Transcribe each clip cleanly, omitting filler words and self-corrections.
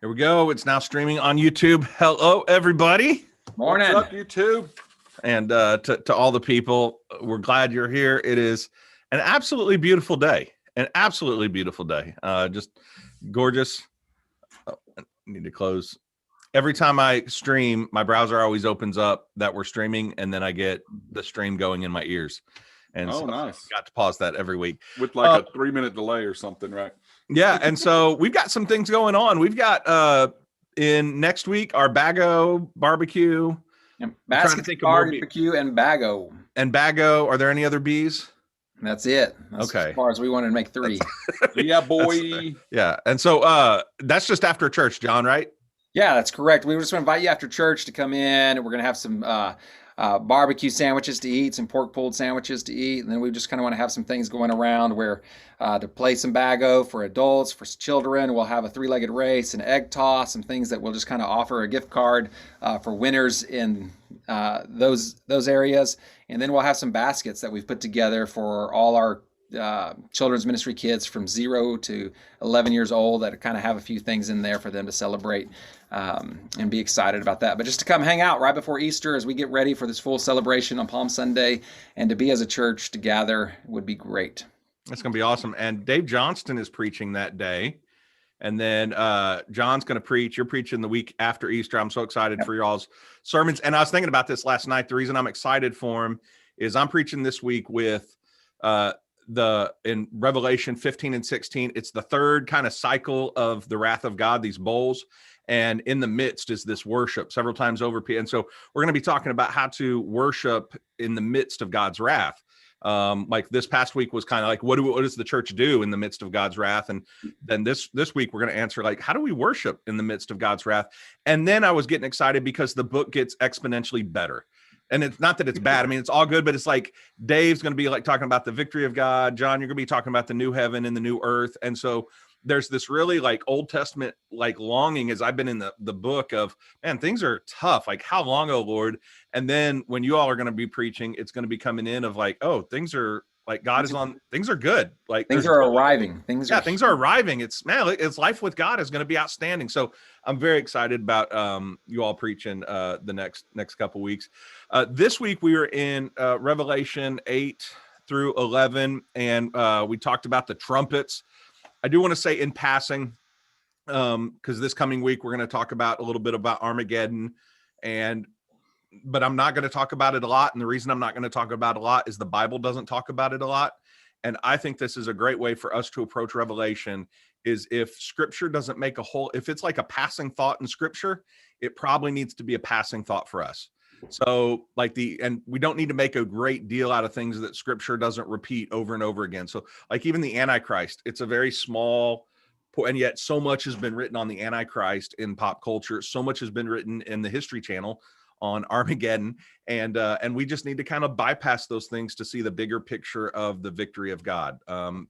Here we go. It's now streaming on YouTube. Hello, everybody. Morning. What's up, YouTube? And to all the people, we're glad you're here. It is an absolutely beautiful day. An absolutely beautiful day. Just gorgeous. Oh, I need to close. Every time I stream, my browser always opens up that we're streaming, and then I get the stream going in my ears. And so nice. I got to pause that every week. With like a 3-minute delay or something, right? Yeah, and so we've got some things going on. We've got in next week our Bago barbecue. Basket barbecue and Bago. And Bago, are there any other B's? That's it. That's okay. As far as we wanted to make 3. Yeah, boy. Yeah, and so that's just after church, John, right? Yeah, that's correct. We just want to invite you after church to come in. We're going to have some barbecue sandwiches to eat, some pork pulled sandwiches to eat, and then we just kind of want to have some things going around where to play some Bago for adults, for children. We'll have a 3-legged race, an egg toss, some things that we'll just kind of offer a gift card for winners in those areas, and then we'll have some baskets that we've put together for all our children's ministry kids from 0 to 11 years old that kind of have a few things in there for them to celebrate and be excited about that. But just to come hang out right before Easter as we get ready for this full celebration on Palm Sunday and to be as a church to gather would be great. That's going to be awesome. And Dave Johnston is preaching that day. And then John's going to preach. You're preaching the week after Easter. I'm so excited for y'all's sermons. And I was thinking about this last night. The reason I'm excited for him is I'm preaching this week with in Revelation 15 and 16. It's the third kind of cycle of the wrath of God, these bowls. And in the midst is this worship several times over. And so we're going to be talking about how to worship in the midst of God's wrath. Like this past week was kind of like, what does the church do in the midst of God's wrath? And then this week we're going to answer like, how do we worship in the midst of God's wrath? And then I was getting excited because the book gets exponentially better. And it's not that it's bad. I mean, it's all good, but it's like Dave's going to be like talking about the victory of God. John, you're going to be talking about the new heaven and the new earth. And so there's this really like Old Testament, like longing as I've been in the book of, man, things are tough. Like how long, oh Lord? And then when you all are going to be preaching, it's going to be coming in of like, oh, things are like, God is on, things are good. Like things are arriving. Things are arriving. It's life with God is going to be outstanding. So I'm very excited about you all preaching the next couple weeks. This week we were in Revelation 8 through 11, and we talked about the trumpets. I do want to say in passing, because this coming week we're going to talk about a little bit about Armageddon, but I'm not going to talk about it a lot. And the reason I'm not going to talk about it a lot is the Bible doesn't talk about it a lot. And I think this is a great way for us to approach Revelation is if scripture doesn't make a whole, if it's like a passing thought in scripture, it probably needs to be a passing thought for us. So and we don't need to make a great deal out of things that scripture doesn't repeat over and over again. So like even the Antichrist, it's a very small, and yet so much has been written on the Antichrist in pop culture. So much has been written in the History Channel on Armageddon. And we just need to kind of bypass those things to see the bigger picture of the victory of God.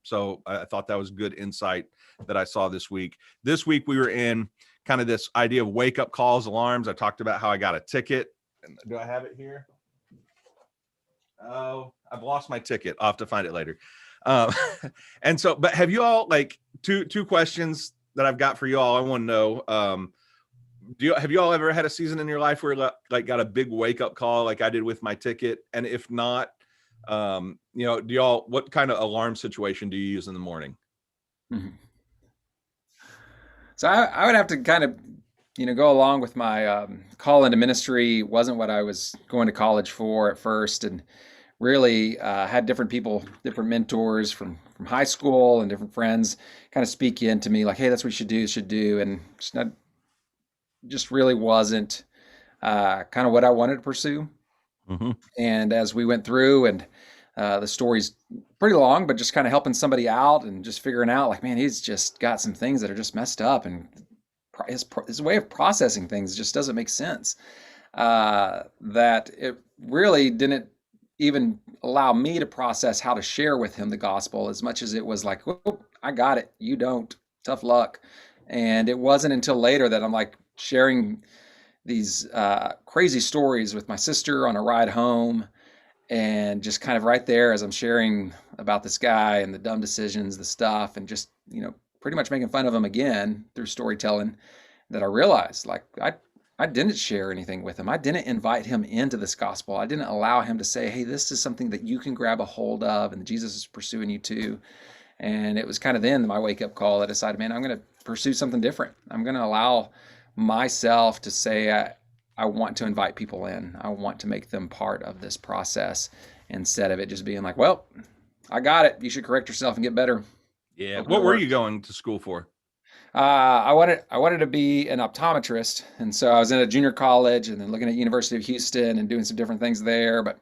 So I thought that was good insight that I saw this week. This week we were in kind of this idea of wake up calls, alarms. I talked about how I got a ticket. Do I have it here? Oh, I've lost my ticket. I'll have to find it later. And so, but have you all like two questions that I've got for you all? I want to know, have you all ever had a season in your life where like got a big wake up call like I did with my ticket? And if not, what kind of alarm situation do you use in the morning? Mm-hmm. So I would have to kind of go along with my call into ministry. Wasn't what I was going to college for at first, and really had different people, different mentors from high school and different friends kind of speak into me like, hey, that's what you should do. And just really wasn't kind of what I wanted to pursue. Mm-hmm. And as we went through and the story's pretty long, but just kind of helping somebody out and just figuring out like, man, he's just got some things that are just messed up, and his way of processing things just doesn't make sense. That it really didn't even allow me to process how to share with him the gospel as much as it was like, oh, I got it, you don't, tough luck. And it wasn't until later that I'm like sharing these crazy stories with my sister on a ride home, and just kind of right there as I'm sharing about this guy and the dumb decisions, the stuff, and just, pretty much making fun of him again through storytelling, that I realized, like, I didn't share anything with him. I didn't invite him into this gospel. I didn't allow him to say, hey, this is something that you can grab a hold of, and Jesus is pursuing you too. And it was kind of then my wake up call. I decided, man, I'm going to pursue something different. I'm going to allow myself to say, I want to invite people in. I want to make them part of this process instead of it just being like, well, I got it. You should correct yourself and get better. Yeah. What were you going to school for? I wanted to be an optometrist, and so I was in a junior college, and then looking at University of Houston and doing some different things there. But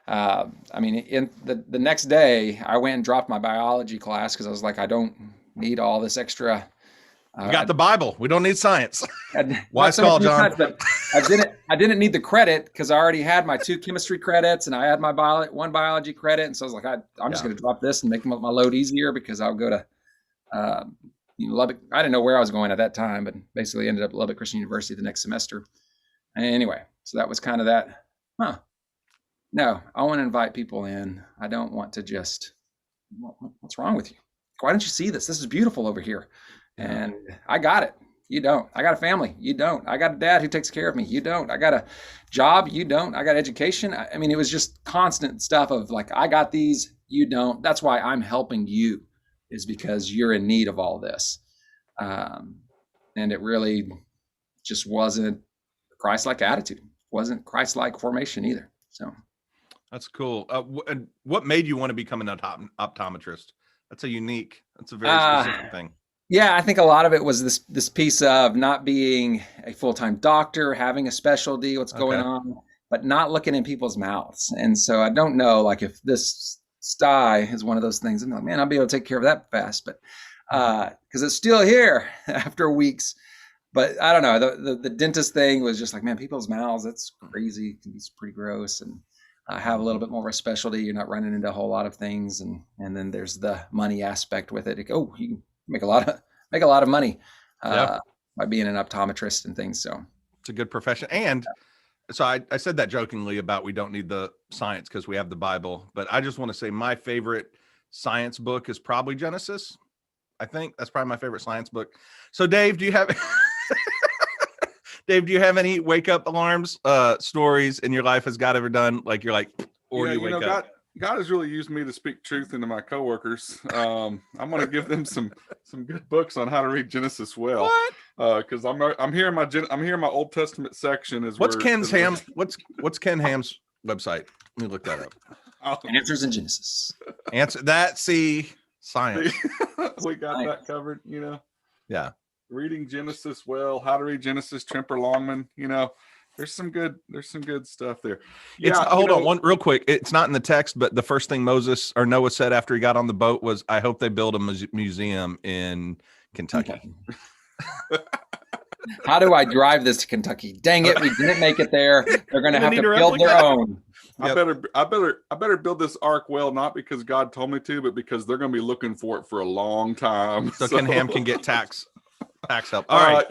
I mean, in the next day, I went and dropped my biology class because I was like, I don't need all this extra. You got the Bible. We don't need science. Wise so call, John. Science, but I didn't need the credit because I already had my 2 chemistry credits and I had my one biology credit, and so I was like, I'm just going to drop this and make my load easier because I'll go to Lubbock. I didn't know where I was going at that time, but basically ended up at Lubbock Christian University the next semester. And anyway, so that was kind of that. No, I want to invite people in. I don't want to just, what's wrong with you? Why don't you see this? This is beautiful over here. And I got it. You don't. I got a family. You don't. I got a dad who takes care of me. You don't. I got a job. You don't. I got education. I mean, it was just constant stuff of like, I got these. You don't. That's why I'm helping you, is because you're in need of all this. And it really just wasn't Christ-like attitude. Wasn't Christ-like formation either. So that's cool. And what made you want to become an optometrist? That's a very specific thing. Yeah, I think a lot of it was this piece of not being a full-time doctor, having a specialty, what's going on, but not looking in people's mouths. And so I don't know, like, if this sty is one of those things, I'm like, man, I'll be able to take care of that fast, but because it's still here after weeks. But I don't know, the dentist thing was just like, man, people's mouths, that's crazy. It's pretty gross. And I have a little bit more of a specialty. You're not running into a whole lot of things. And then there's the money aspect with it. Like, oh, you can make a lot of money by being an optometrist and things. So it's a good profession. And so I said that jokingly about we don't need the science because we have the Bible, but I just want to say my favorite science book is probably Genesis. I think that's probably my favorite science book. So Dave, do you have any wake up alarms, stories in your life has God ever done? Like you're like, or you wake up. God has really used me to speak truth into my coworkers. I'm going to give them some good books on how to read Genesis well. Because I'm here in my Old Testament section. What's Ken Ham's website? Let me look that up. Answers in Genesis. Answer that. See, science. We got that covered. Yeah. Reading Genesis well. How to read Genesis. Tremper Longman. There's some good stuff there. Yeah, hold on one real quick. It's not in the text, but the first thing Noah said after he got on the boat was, I hope they build a museum in Kentucky. How do I drive this to Kentucky? Dang it, we didn't make it there. They're going to have to build their own. Yep. I better build this ark well, not because God told me to, but because they're going to be looking for it for a long time. So Ken Ham can get tax help. All right.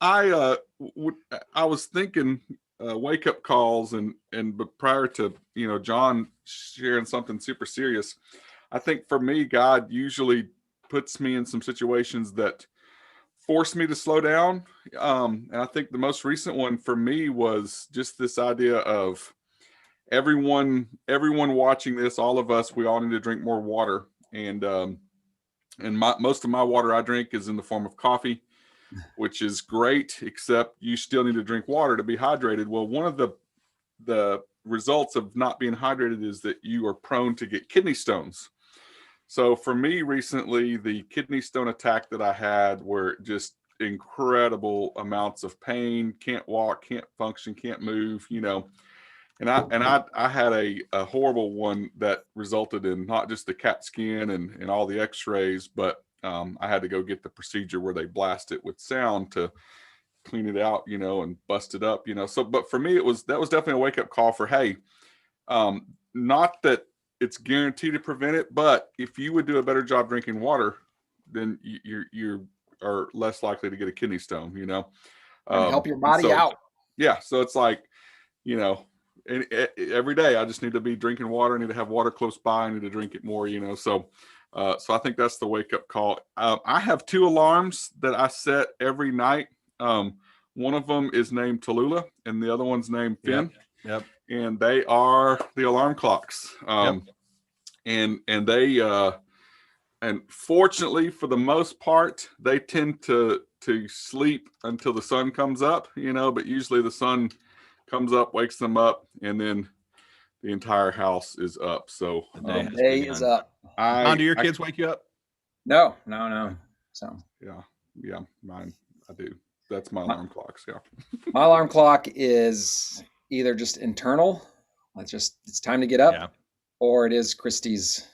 I was thinking wake up calls but prior to John sharing something super serious, I think for me, God usually puts me in some situations that force me to slow down. And I think the most recent one for me was just this idea of everyone watching this, all of us, we all need to drink more water. And most of my water I drink is in the form of coffee, which is great, except you still need to drink water to be hydrated. Well, one of the results of not being hydrated is that you are prone to get kidney stones. So for me recently, the kidney stone attack that I had were just incredible amounts of pain, can't walk, can't function, can't move, And I had a horrible one that resulted in not just the CAT scan and all the x-rays, but I had to go get the procedure where they blast it with sound to clean it out, and bust it up, So, but for me, that was definitely a wake up call for, hey, not that it's guaranteed to prevent it, but if you would do a better job drinking water, then you are less likely to get a kidney stone, help your body out. Yeah. So it's like, every day I just need to be drinking water. I need to have water close by. I need to drink it more, So I think that's the wake up call. I have 2 alarms that I set every night. One of them is named Tallulah, and the other one's named Finn. Yep. And they are the alarm clocks. And they and fortunately, for the most part, they tend to sleep until the sun comes up, but usually the sun comes up, wakes them up, and then the entire house is up. So the day is up. John, do your kids wake you up? No. So yeah, mine, I do. That's my alarm clocks. Yeah. My alarm clock is either just internal, it's time to get up, or it is Christy's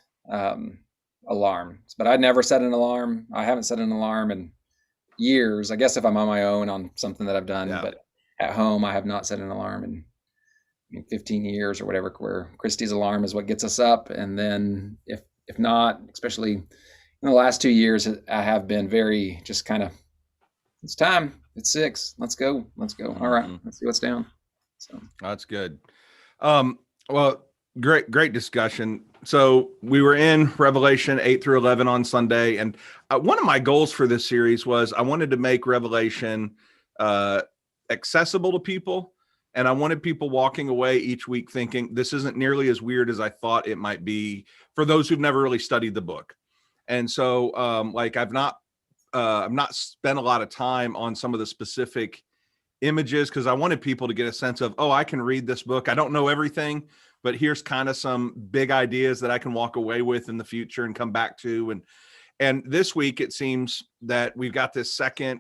alarm. But I'd never set an alarm. I haven't set an alarm in years. I guess if I'm on my own on something that I've done, but at home I have not set an alarm in 15 years or whatever, where Christy's alarm is what gets us up. And then if not, especially in the last 2 years, I have been very just kind of, it's time. It's 6. Let's go. All right. Let's see what's down. So that's good. Well, great discussion. So we were in Revelation 8 through 11 on Sunday. And one of my goals for this series was I wanted to make Revelation accessible to people. And I wanted people walking away each week thinking this isn't nearly as weird as I thought it might be for those who've never really studied the book. And so I've not spent a lot of time on some of the specific images because I wanted people to get a sense of, I can read this book. I don't know everything, but here's kind of some big ideas that I can walk away with in the future and come back to. And this week, it seems that we've got this second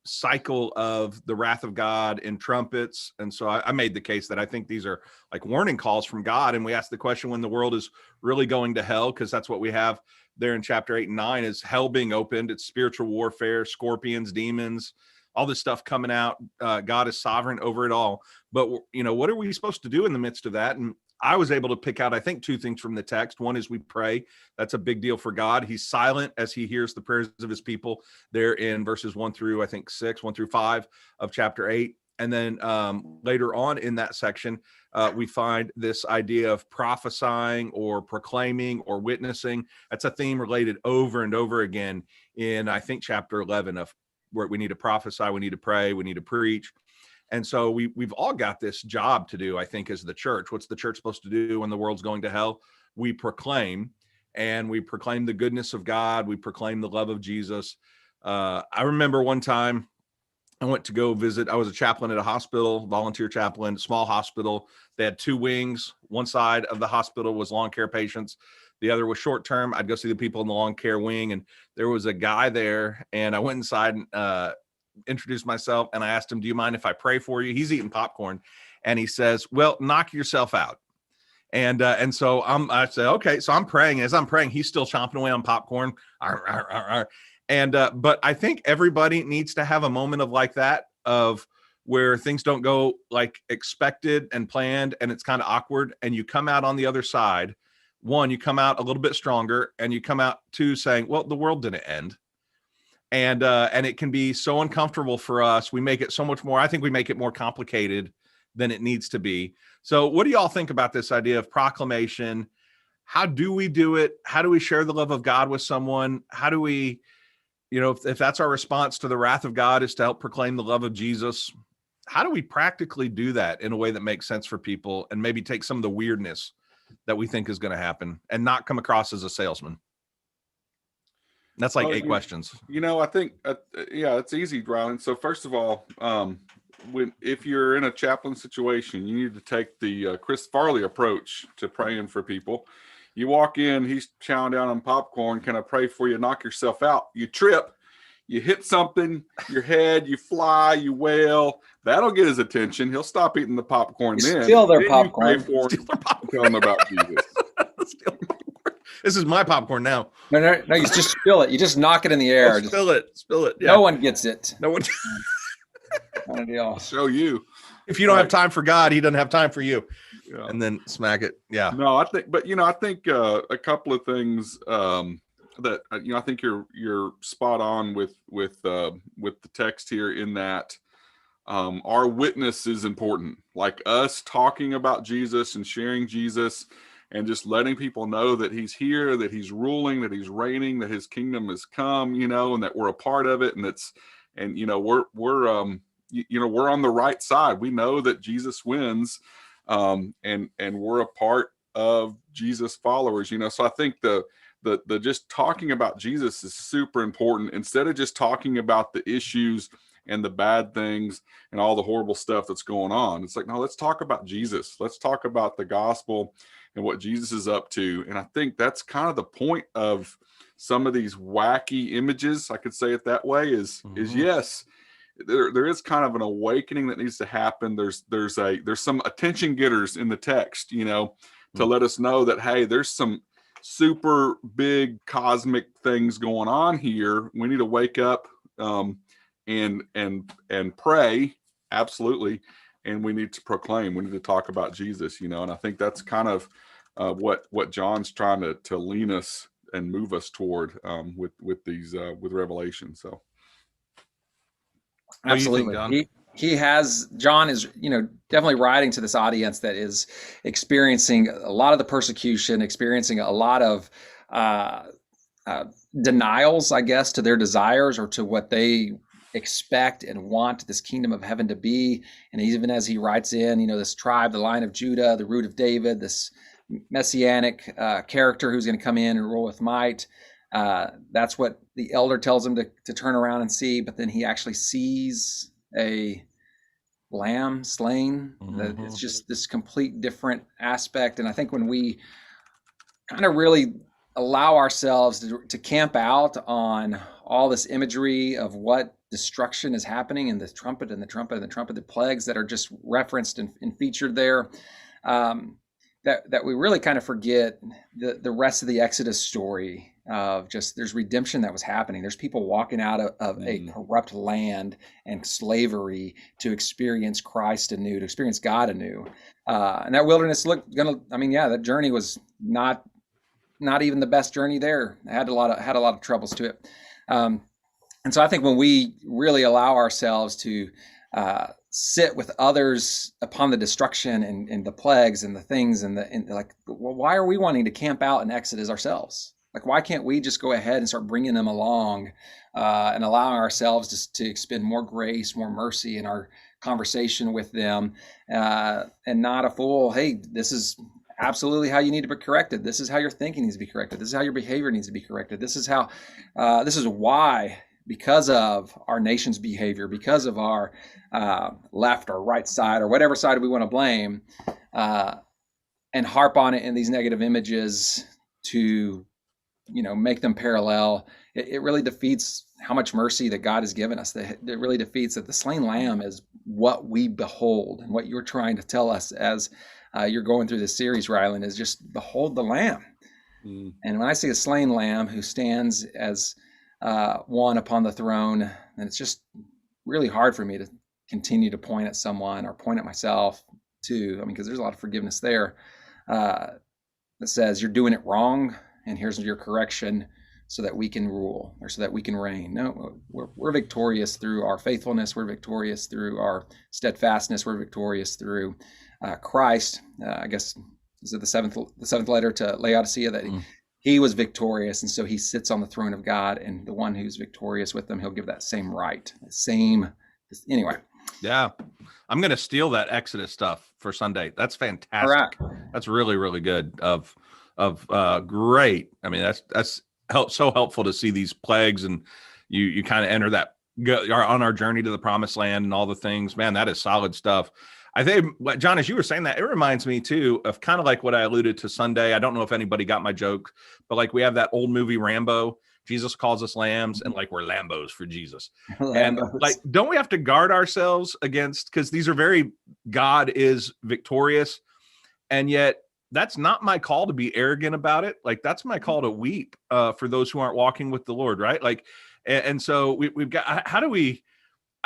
cycle of the wrath of God in trumpets. And so I made the case that I think these are like warning calls from God. And we asked the question when the world is really going to hell, because that's what we have there in chapter 8 and 9 is hell being opened. It's spiritual warfare, scorpions, demons, all this stuff coming out. God is sovereign over it all. But, what are we supposed to do in the midst of that? And I was able to pick out, I think, 2 things from the text. One is we pray. That's a big deal for God. He's silent as he hears the prayers of his people there in verses 1 through 5 of chapter 8. And then later on in that section, we find this idea of prophesying or proclaiming or witnessing. That's a theme related over and over again in, I think, chapter 11 of where we need to prophesy, we need to pray, we need to preach. And so we've all got this job to do, I think, as the church. What's the church supposed to do when the world's going to hell? We proclaim, and we proclaim the goodness of God. We proclaim the love of Jesus. I remember one time I went to go visit. I was a chaplain at a hospital, volunteer chaplain, small hospital. They had 2 wings. One side of the hospital was long care patients. The other was short term. I'd go see the people in the long care wing, and there was a guy there. And I went inside and introduced myself, and I asked him, "Do you mind if I pray for you?" He's eating popcorn, and he says, "Well, knock yourself out." And so I said, "Okay." So I'm praying. As I'm praying, he's still chomping away on popcorn. And but I think everybody needs to have a moment of like that, of where things don't go like expected and planned, and it's kind of awkward, and you come out on the other side. One, you come out a little bit stronger, and you come out 2 saying, "Well, the world didn't end." And it can be so uncomfortable for us. We make it so much more. I think we make it more complicated than it needs to be. So what do y'all think about this idea of proclamation? How do we do it? How do we share the love of God with someone? How do we, if that's our response to the wrath of God is to help proclaim the love of Jesus, how do we practically do that in a way that makes sense for people and maybe take some of the weirdness that we think is going to happen and not come across as a salesman? That's like 8 questions. I think, it's easy, Ryan. So first of all, if you're in a chaplain situation, you need to take the Chris Farley approach to praying for people. You walk in, he's chowing down on popcorn. Can I pray for you? Knock yourself out. You trip, you hit something, your head, you fly, you wail. That'll get his attention. He'll stop eating the popcorn. Steal their popcorn. You pray for him, tell him about Jesus. This is my popcorn now. No, you just spill it. You just knock it in the air. Spill it. Yeah. No one gets it. No one. Kind of deal. I'll show you. If you don't have time for God, he doesn't have time for you. Yeah. And then smack it. Yeah. No, I think a couple of things that I think you're spot on with the text here, in that our witness is important. Like us talking about Jesus and sharing Jesus, and just letting people know that he's here, that he's ruling, that he's reigning, that his kingdom has come, and that we're a part of it, and and we're on the right side. We know that Jesus wins, and we're a part of Jesus followers. So I think the just talking about Jesus is super important, instead of just talking about the issues and the bad things and all the horrible stuff that's going on. It's like, no, let's talk about Jesus. Let's talk about the gospel and what Jesus is up to. And I think that's kind of the point of some of these wacky images, I could say it that way, is yes, there is kind of an awakening that needs to happen. There's some attention getters in the text, to let us know that, hey, there's some super big cosmic things going on here. We need to wake up, and pray, absolutely, and we need to proclaim. We need to talk about Jesus, and I think that's kind of what John's trying to lean us and move us toward, with Revelation. So absolutely. What do you think, John is definitely writing to this audience that is experiencing a lot of the persecution, experiencing a lot of denials, I guess, to their desires or to what they expect and want this kingdom of heaven to be. And even as he writes in, this tribe, the line of Judah, the root of David, this messianic character who's going to come in and rule with might. That's what the elder tells him to turn around and see, but then he actually sees a lamb slain. It's just this complete different aspect. And I think when we kind of really allow ourselves to camp out on all this imagery of what destruction is happening in the trumpet and the trumpet and the trumpet, the plagues that are just referenced and featured there, that we really kind of forget the rest of the Exodus story of just there's redemption that was happening. There's people walking out of a corrupt land and slavery to experience Christ anew, to experience God anew. And that wilderness that journey was not even the best journey there. It had a lot of troubles to it. And so I think when we really allow ourselves to sit with others upon the destruction and the plagues and the things why are we wanting to camp out in Exodus ourselves? Like, why can't we just go ahead and start bringing them along and allowing ourselves to expend more grace, more mercy in our conversation with them, and not a fool? Hey, this is absolutely how you need to be corrected. This is how your thinking needs to be corrected. This is how your behavior needs to be corrected. This is why, because of our nation's behavior, because of our left or right side or whatever side we want to blame, and harp on it in these negative images to make them parallel, it really defeats how much mercy that God has given us. It really defeats that the slain lamb is what we behold, and what you're trying to tell us as you're going through this series, Ryland, is just behold the lamb. And when I see a slain lamb who stands as one upon the throne, and it's just really hard for me to continue to point at someone or point at myself too. Because there's a lot of forgiveness there that says you're doing it wrong, and here's your correction so that we can rule or so that we can reign. No, we're victorious through our faithfulness. We're victorious through our steadfastness. We're victorious through Christ. I guess, is it the seventh letter to Laodicea that he was victorious, and so he sits on the throne of God, and the one who's victorious with them, he'll give that same right. Anyway. Yeah, I'm going to steal that Exodus stuff for Sunday. That's fantastic. All right. That's really, really good. Great. That's so helpful to see these plagues, and you kind of enter that on our journey to the promised land and all the things. Man, that is solid stuff. I think, John, as you were saying that, it reminds me too of kind of like what I alluded to Sunday. I don't know if anybody got my joke, but like we have that old movie Rambo. Jesus calls us lambs, and like we're Lambos for Jesus. And like, don't we have to guard ourselves against, because these are God is victorious, and yet that's not my call to be arrogant about it. Like, that's my call to weep for those who aren't walking with the Lord, right? Like, and so we've got, how do we,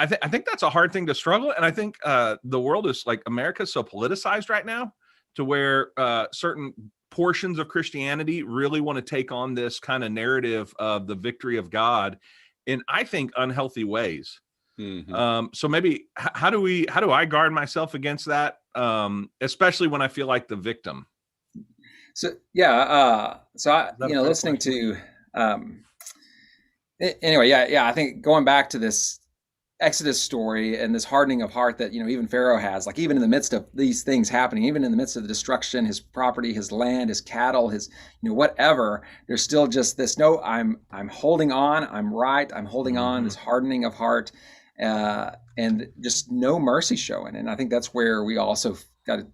I think that's a hard thing to struggle. And I think the world is like, America's so politicized right now to where certain portions of Christianity really want to take on this kind of narrative of the victory of God in, I think, unhealthy ways. So maybe how do I guard myself against that? Especially when I feel like the victim. So, yeah. Listening to, anyway, yeah. I think going back to this Exodus story and this hardening of heart that, even Pharaoh has, like even in the midst of these things happening, even in the midst of the destruction, his property, his land, his cattle, his, whatever, there's still just this, no, I'm holding on. I'm right. I'm holding on, this hardening of heart, and just no mercy showing. And I think that's where we also got to,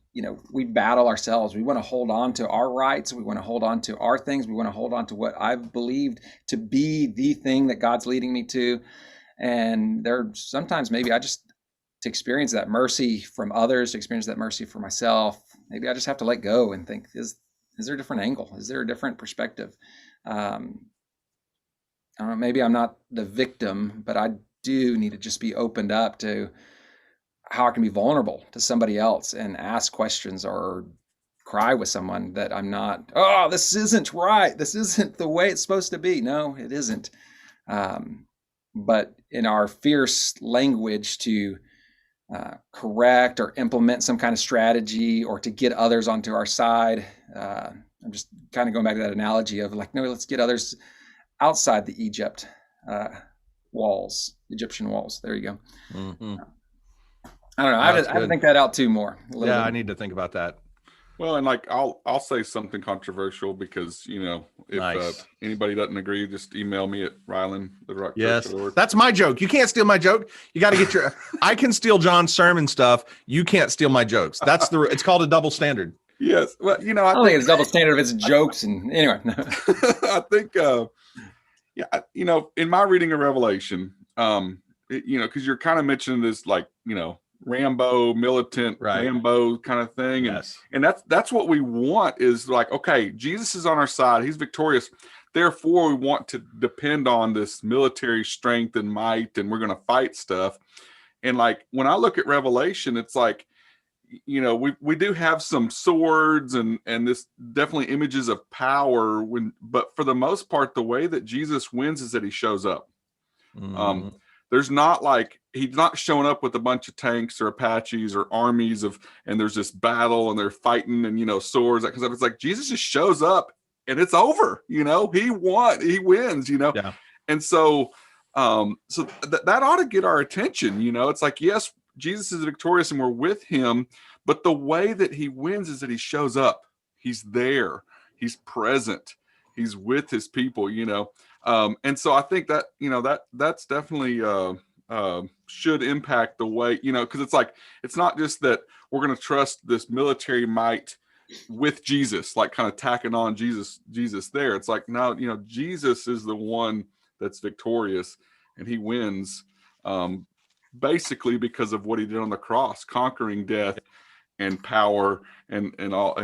we battle ourselves. We want to hold on to our rights. We want to hold on to our things. We want to hold on to what I've believed to be the thing that God's leading me to. And there sometimes maybe I just, to experience that mercy from others, to experience that mercy for myself, maybe I just have to let go and think, is there a different angle? Is there a different perspective? I don't know, maybe I'm not the victim, but I do need to just be opened up to how I can be vulnerable to somebody else and ask questions or cry with someone that I'm not, oh, this isn't right. This isn't the way it's supposed to be. No, it isn't. But in our fierce language to correct or implement some kind of strategy or to get others onto our side, I'm just kind of going back to that analogy of like, no, let's get others outside the Egyptian walls. There you go. Mm-hmm. I don't know. I have to think that out too more. Yeah, I need to think about that. Well, and like I'll say something controversial because if anybody doesn't agree, just email me at Ryland. Yes, that's my joke. You can't steal my joke. You got to get your. I can steal John's sermon stuff. You can't steal my jokes. That's it's called a double standard. Yes, well, I don't think it's double standard if it's jokes and anyway. I think in my reading of Revelation, because you're kind of mentioning this like Rambo, militant, right. Rambo kind of thing. Yes. And that's what we want is like, okay, Jesus is on our side. He's victorious. Therefore, we want to depend on this military strength and might, and we're going to fight stuff. And like, when I look at Revelation, it's like, we do have some swords and this definitely images of power but for the most part, the way that Jesus wins is that he shows up. Mm-hmm. There's not like, he's not showing up with a bunch of tanks or Apaches or armies and there's this battle and they're fighting and, swords, that kind of stuff. It's like, Jesus just shows up and it's over, he wins, Yeah. And so, that ought to get our attention, it's like, yes, Jesus is victorious and we're with him, but the way that he wins is that he shows up. He's there. He's present. He's with his people, and so I think that, that's definitely should impact the way, because it's like, it's not just that we're going to trust this military might with Jesus, like kind of tacking on Jesus there. It's like, no, Jesus is the one that's victorious and he wins basically because of what he did on the cross, conquering death and power and all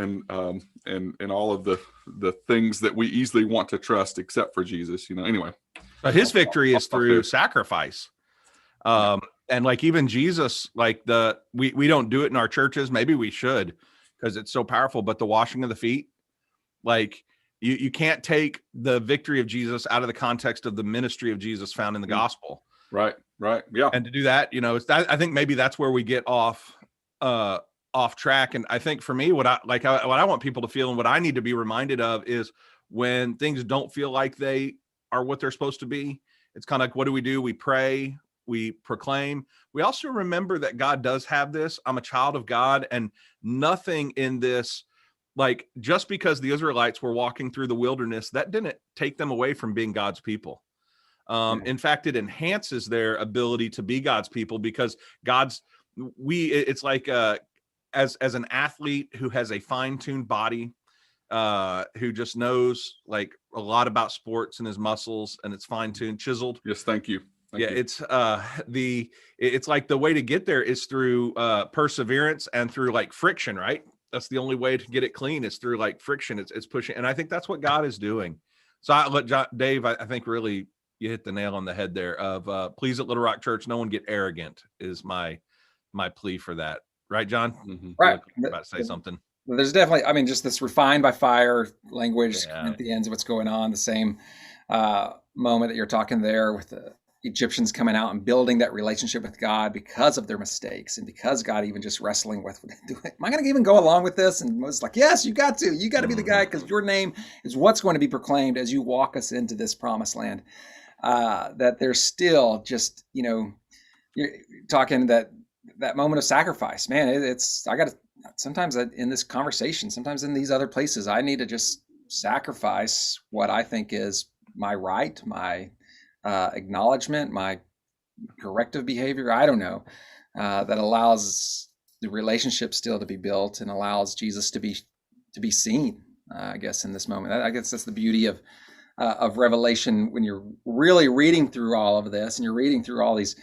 of the things that we easily want to trust except for Jesus, anyway. But his victory is through sacrifice. And like even Jesus, like we don't do it in our churches. Maybe we should, because it's so powerful, but the washing of the feet, like you can't take the victory of Jesus out of the context of the ministry of Jesus found in the gospel. Right. Yeah. And to do that, I think maybe that's where we get off track. And I think for me, what I want people to feel and what I need to be reminded of is when things don't feel like they are what they're supposed to be, it's kind of like, what do? We pray, we proclaim. We also remember that God does have this. I'm a child of God, and nothing in this, like just because the Israelites were walking through the wilderness, that didn't take them away from being God's people. In fact, it enhances their ability to be God's people because it's like as an athlete who has a fine-tuned body, who just knows like a lot about sports and his muscles, and it's fine-tuned, chiseled. Yes, thank you. Thank you. It's like the way to get there is through perseverance and through like friction, right? That's the only way to get it clean is through like friction. It's pushing, and I think that's what God is doing. So Dave, I think really you hit the nail on the head there of please at Little Rock Church, no one get arrogant is my plea for that. Right, John? Mm-hmm. Right. About to say something. There's definitely, just this refined by fire language at the ends of what's going on. The same moment that you're talking there with the Egyptians coming out and building that relationship with God because of their mistakes and because God even just wrestling with, am I going to even go along with this? And Moses like, yes, you got to be the guy because your name is what's going to be proclaimed as you walk us into this promised land. That there's still just, you're talking that moment of sacrifice, man. I got to sometimes in this conversation, sometimes in these other places, I need to just sacrifice what I think is my right, my acknowledgement, my corrective behavior. I don't know, that allows the relationship still to be built and allows Jesus to be seen. I guess in this moment, I guess that's the beauty of Revelation when you're really reading through all of this and you're reading through all these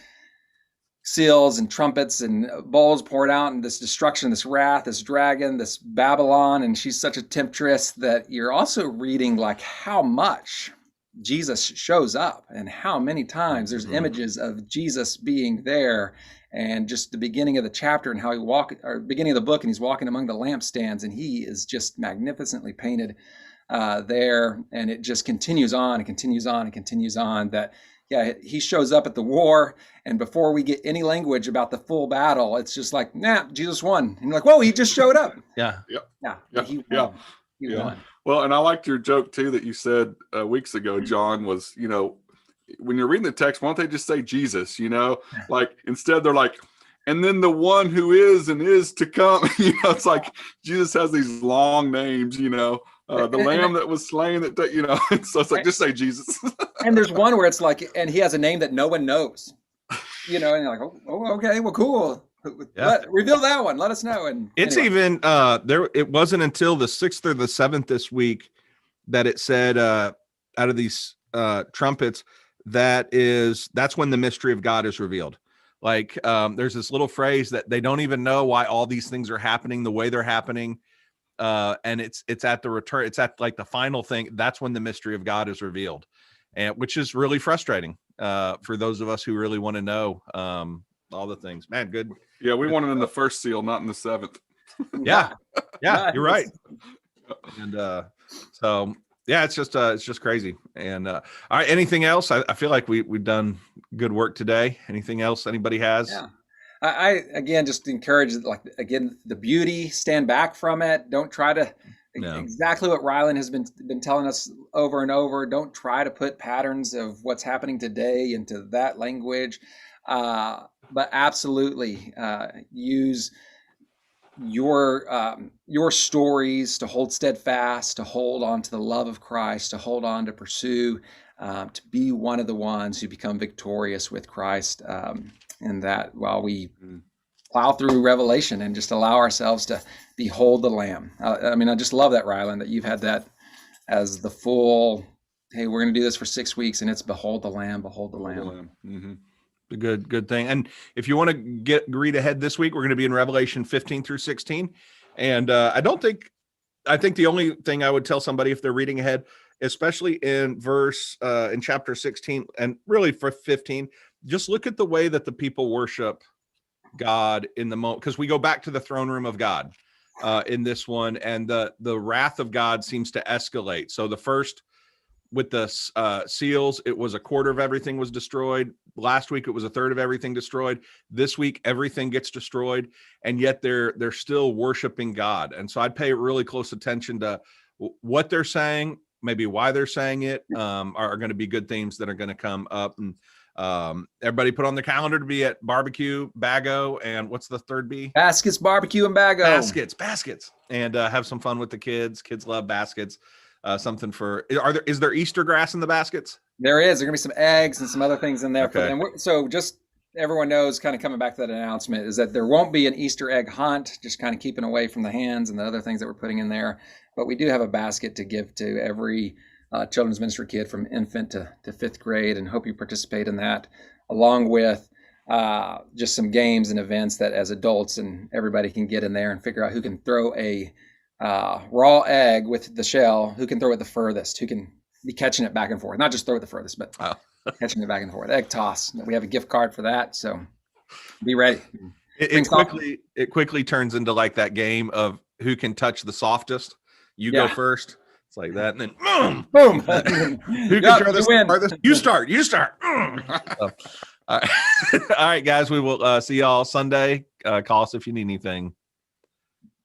seals and trumpets and bowls poured out and this destruction, this wrath, this dragon, this Babylon, and she's such a temptress, that you're also reading like how much Jesus shows up and how many times there's images of Jesus being there, and just the beginning of the chapter and how beginning of the book, and he's walking among the lampstands and he is just magnificently painted there, and it just continues on and continues on and continues on. That he shows up at the war, and before we get any language about the full battle, it's just like, nah, Jesus won. And you're like, whoa, he just showed up. Yeah. He won. He won. Well, and I liked your joke too that you said weeks ago, John, was, when you're reading the text, why don't they just say Jesus, like instead they're like, and then the one who is and is to come, it's like Jesus has these long names, the lamb that was slain, that, so it's like, just say Jesus. And there's one where it's like, and he has a name that no one knows, and you're like, oh okay, well, cool. Reveal that one. Let us know. And it's even it wasn't until the 6th or the 7th this week that it said out of these trumpets, that's when the mystery of God is revealed. Like there's this little phrase that they don't even know why all these things are happening the way they're happening. And it's at the return. It's at like the final thing. That's when the mystery of God is revealed, and which is really frustrating for those of us who really want to know all the things. Man, good. Yeah, we want it in the first seal, not in the 7th. Yeah, you're right. And so yeah, it's just crazy. And all right, anything else? I feel like we've done good work today. Anything else anybody has? Yeah. I again just encourage, like, again, the beauty, stand back from it. Don't try to exactly what Rylan has been telling us over and over. Don't try to put patterns of what's happening today into that language. But absolutely use your stories to hold steadfast, to hold on to the love of Christ, to hold on, to pursue, to be one of the ones who become victorious with Christ. And that while we plow through Revelation and just allow ourselves to behold the Lamb. I just love that, Rylan, that you've had that as the full, hey, we're going to do this for 6 weeks, and it's behold the Lamb, behold the Lamb. Mm-hmm. A good thing. And if you want to read ahead this week, we're going to be in Revelation 15 through 16. And I think the only thing I would tell somebody if they're reading ahead, especially in in chapter 16 and really for 15, just look at the way that the people worship God in the moment, because we go back to the throne room of God in this one, and the wrath of God seems to escalate. So the first, with the seals, it was a quarter of everything was destroyed. Last week, it was a third of everything destroyed. This week, everything gets destroyed, and yet they're still worshiping God. And so I'd pay really close attention to what they're saying, maybe why they're saying it, are going to be good themes that are going to come up. And everybody put on their calendar to be at barbecue, Bago, and what's the third B? Baskets, barbecue, and Bago. Baskets, and have some fun with the kids. Kids love baskets. Something for, is there Easter grass in the baskets? There is. There's gonna be some eggs and some other things in there. Okay. For them. So just everyone knows, kind of coming back to that announcement, is that there won't be an Easter egg hunt, just kind of keeping away from the hands and the other things that we're putting in there. But we do have a basket to give to every children's ministry kid from infant to 5th grade, and hope you participate in that, along with just some games and events that as adults and everybody can get in there and figure out who can throw a raw egg with the shell, who can throw it the furthest, who can be catching it back and forth, not just throw it the furthest, but catching it back and forth. Egg toss. We have a gift card for that, so be ready. It quickly turns into like that game of who can touch the softest. You go first. It's like that, and then boom. Who can throw this farthest? You start. So, all right, guys. We will see y'all Sunday. Call us if you need anything.